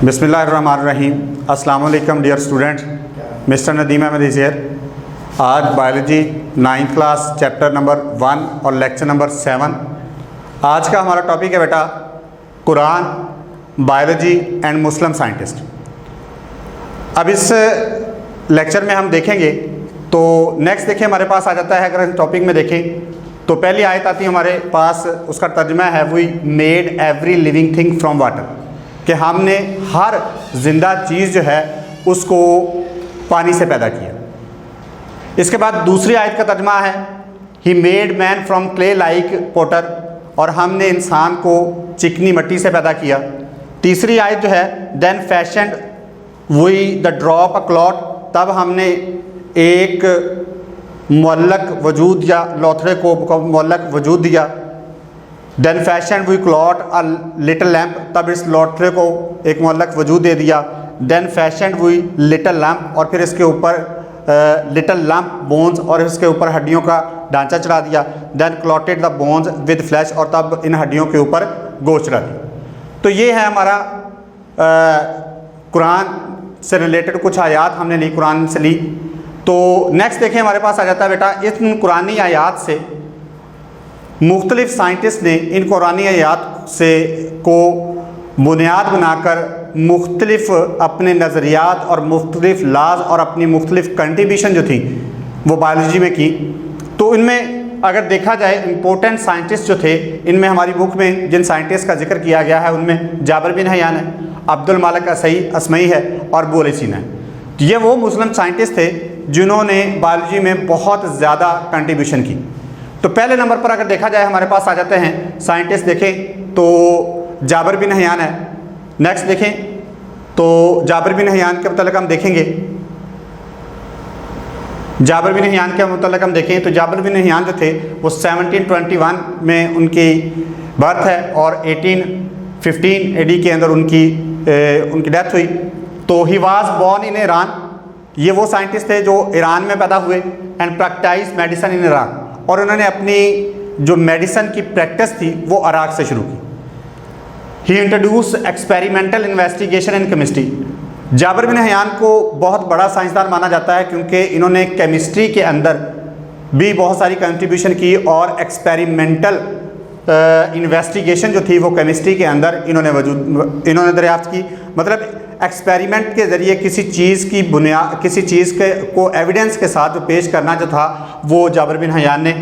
बिस्मिल्लाहिर्रहमानिर्रहीम। अस्सलाम वालेकुम dear student, mister Nadeem Ahmad is here. आज biology 9th class chapter number 1 और लेक्चर नंबर 7। आज का हमारा टॉपिक है बेटा Quran, biology and Muslim scientist. अब इस लेक्चर में हम देखेंगे तो नेक्स्ट देखिए हमारे पास आ जाता है, अगर इस टॉपिक में देखें तो पहली आयत आती है हमारे पास, उसका तर्जुमा है we made every living thing from water, कि हमने हर जिंदा चीज़ जो है उसको पानी से पैदा किया। इसके बाद दूसरी आयत का तर्जुमा है he made man from clay like potter, और हमने इंसान को चिकनी मिट्टी से पैदा किया। तीसरी आयत जो है then fashioned we the drop a clot, तब हमने एक मुअल्लक वजूद या लोथड़े को मुअल्लक वजूद दिया। Then fashion we clot a little lump, तब इस लोथड़े को एक मुअल्लक वजूद दे दिया। Then fashion we little lump, और फिर इसके ऊपर लिटिल लैम्प बोन्स, और इसके ऊपर हड्डियों का ढांचा चढ़ा दिया। Then clothed the bones with flesh, और तब इन हड्डियों के ऊपर गोश्त चढ़ा दिया। तो ये है हमारा कुरान से रिलेटेड कुछ आयात हमने ली, कुरान से ली। तो नेक्स्ट देखिए हमारे पास आ जाता है बेटा इन कुरानी आयात से मुख्तलिफ साइंटिस्ट ने इन कुरानी आयात से को बुनियाद बनाकर मुख्तलिफ अपने नज़रियात और मुख्तलिफ लाज और अपनी मुख्तलिफ कंट्रीब्यूशन जो थी वो बायोलॉजी में की। तो इनमें अगर देखा जाए इम्पोर्टेंट साइंटिस्ट जो थे, इनमें हमारी बुक में जिन साइंटिस्ट का जिक्र किया गया है उनमें जाबिर बिन हयान है, अब्दुल मालिक असमई है और अबू अली सीना है। ये वो मुस्लिम साइंटिस्ट थे जिन्होंने बायोलॉजी में बहुत ज़्यादा कंट्रीब्यूशन की। तो पहले नंबर पर अगर देखा जाए हमारे पास आ जाते हैं साइंटिस्ट, देखें तो जाबिर बिन हयान है। नेक्स्ट देखें तो जाबिर बिन हयान के मतलब हम देखेंगे, जाबिर बिन हयान के मतलब हम देखें तो जाबिर बिन हयान जो थे वो 1721 में उनकी बर्थ है और 1815 AD के अंदर उनकी डेथ हुई। तो he was born in Iran, ये वो साइंटिस्ट थे जो ईरान में पैदा हुए and practice medicine in Iran, और उन्होंने अपनी जो मेडिसिन की प्रैक्टिस थी वो इराक से शुरू की। He introduce experimental investigation in chemistry. Jabir bin Hayyan को बहुत बड़ा साइंसदान माना जाता है क्योंकि इन्होंने केमिस्ट्री के अंदर भी बहुत सारी कंट्रीब्यूशन की और एक्सपेरिमेंटल इन्वेस्टिगेशन जो थी वो केमिस्ट्री के अंदर इन्होंने दरियाफ्त की। मतलब एक्सपेरिमेंट के ज़रिए किसी चीज़ की बुनियाद, किसी चीज़ के को एविडेंस के साथ जो पेश करना जो था वो जाबिर बिन हयान ने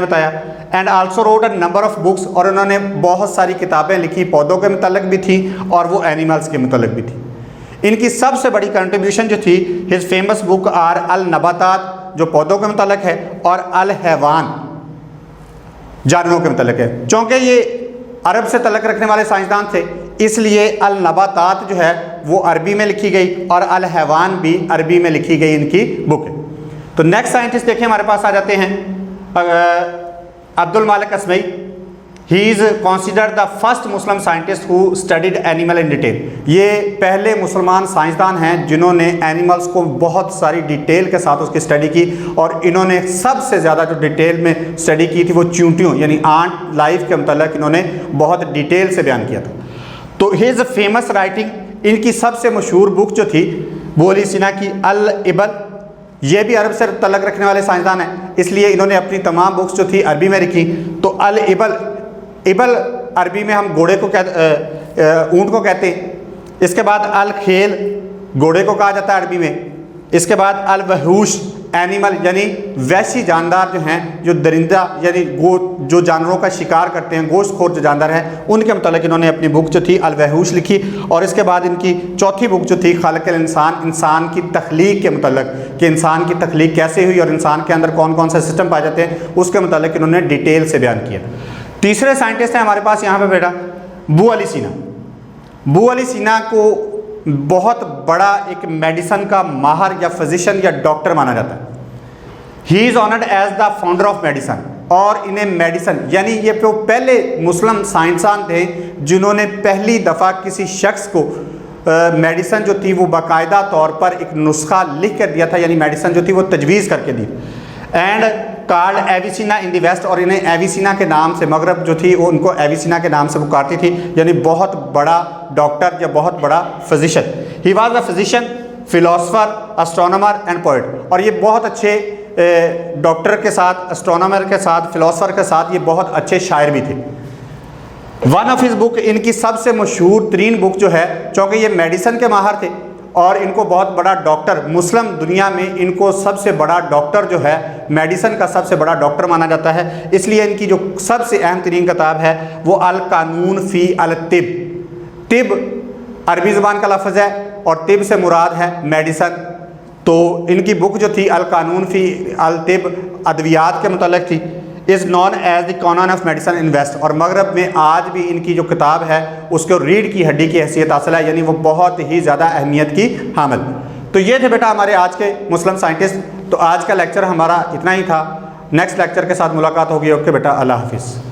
बताया। And also wrote a number of books, और उन्होंने बहुत सारी किताबें लिखी, पौधों के मतलब भी थी और वो एनिमल्स के मतलब भी थी। इनकी सबसे बड़ी कंट्रीब्यूशन जो थी his famous book are Al Nabatat, जो पौधों के मतलब है, और अल हैवान, जानवरों के मतलब है। चूँकि ये अरब से तल्लक रखने वाले साइंसदान थे इसलिए अल नबातात जो है वो अरबी में लिखी गई और अल हैवान भी अरबी में लिखी गई इनकी बुक है। तो नेक्स्ट साइंटिस्ट देखिए हमारे पास आ जाते हैं Abdul Malik Asmai. He is considered the first Muslim scientist who studied animal in detail. ये पहले मुसलमान साइंसदान हैं जिन्होंने एनिमल्स को बहुत सारी डिटेल के साथ उसकी स्टडी की, और इन्होंने सबसे ज़्यादा जो डिटेल में स्टडी की थी वो चींटियों यानी आंट लाइफ के मतलब इन्होंने बहुत डिटेल से बयान किया था। तो हिज फेमस राइटिंग, इनकी सबसे मशहूर बुक जो थी वो अली सीना की अल इबल, ये भी अरब से तल्लक रखने वाले साइंसदान हैं इसलिए इन्होंने अपनी तमाम बुक्स जो थी अरबी में लिखी। तो अल इबल, इबल अरबी में हम घोड़े को ऊँट को कहते हैं। इसके बाद अल खेल, घोड़े को कहा जाता है अरबी में। इसके बाद अल वहूश, एनिमल यानी वैसी जानदार जो हैं, जो दरिंदा यानी जो जानवरों का शिकार करते हैं, गोश्तखोर जो जानदार हैं, उनके मतलब इन्होंने अपनी बुक जो थी अल वहूश लिखी। और इसके बाद इनकी चौथी बुक जो थी खालिक़ुल इंसान, इंसान की तख्लीक के मतलब कि इंसान की तख्लीक कैसे हुई और इंसान के अंदर कौन कौन से सिस्टम पाए जाते हैं उसके मतलब इन्होंने डिटेल से बयान किया। तीसरे साइंटिस्ट हैं हमारे पास यहाँ पर बेटा अबू अली सीना। अबू अली सीना को बहुत बड़ा एक मेडिसिन का माहर या फिजिशियन या डॉक्टर माना जाता है। He is honoured as the founder of medicine, और इन्हें मेडिसिन यानी ये तो पहले मुस्लिम साइंसदान थे जिन्होंने पहली दफ़ा किसी शख्स को मेडिसिन जो थी वो बाकायदा तौर पर एक नुस्खा लिख कर दिया था, यानी मेडिसिन जो थी वो तजवीज़ करके दी। And called Avicenna in the west, और इन्हें एविसिना के नाम से, मगरब जो थी वो उनको एविसिना के नाम से पुकारती थी, यानी बहुत बड़ा डॉक्टर या बहुत बड़ा physician. He was a physician, philosopher, astronomer and poet. और ये बहुत अच्छे डॉक्टर के साथ, एस्ट्रोनॉमर के साथ, फिलोसफर के साथ ये बहुत अच्छे शायर भी थे। वन ऑफ हिज बुक, इनकी सबसे मशहूर तरीन बुक जो है, चूँकि ये मेडिसन के माहर थे और इनको बहुत बड़ा डॉक्टर, मुस्लिम दुनिया में इनको सबसे बड़ा डॉक्टर जो है, मेडिसन का सबसे बड़ा डॉक्टर माना जाता है, इसलिए इनकी जो सबसे अहम तरीन किताब है वो अल कानून फ़ी अल तिब। तिब अरबी ज़बान का लफ्ज़ है और तिब से मुराद है मेडिसन। तो इनकी बुक जो थी अल कानून फ़ी अल तिब अद्वियात के मुतल्लिक़ थी। इज़ नॉन एज द कानून ऑफ मेडिसन इन वेस्ट, और मगरब में आज भी इनकी जो किताब है उसको रीढ़ की हड्डी की हैसियत हासिल है, यानी वो बहुत ही ज़्यादा अहमियत की हामिल। तो ये थे बेटा हमारे आज के मुस्लिम साइंटिस्ट। तो आज का लेक्चर हमारा इतना ही था। नेक्स्ट लेक्चर के साथ मुलाकात होगी। ओके बेटा, अल्लाह हाफिज़।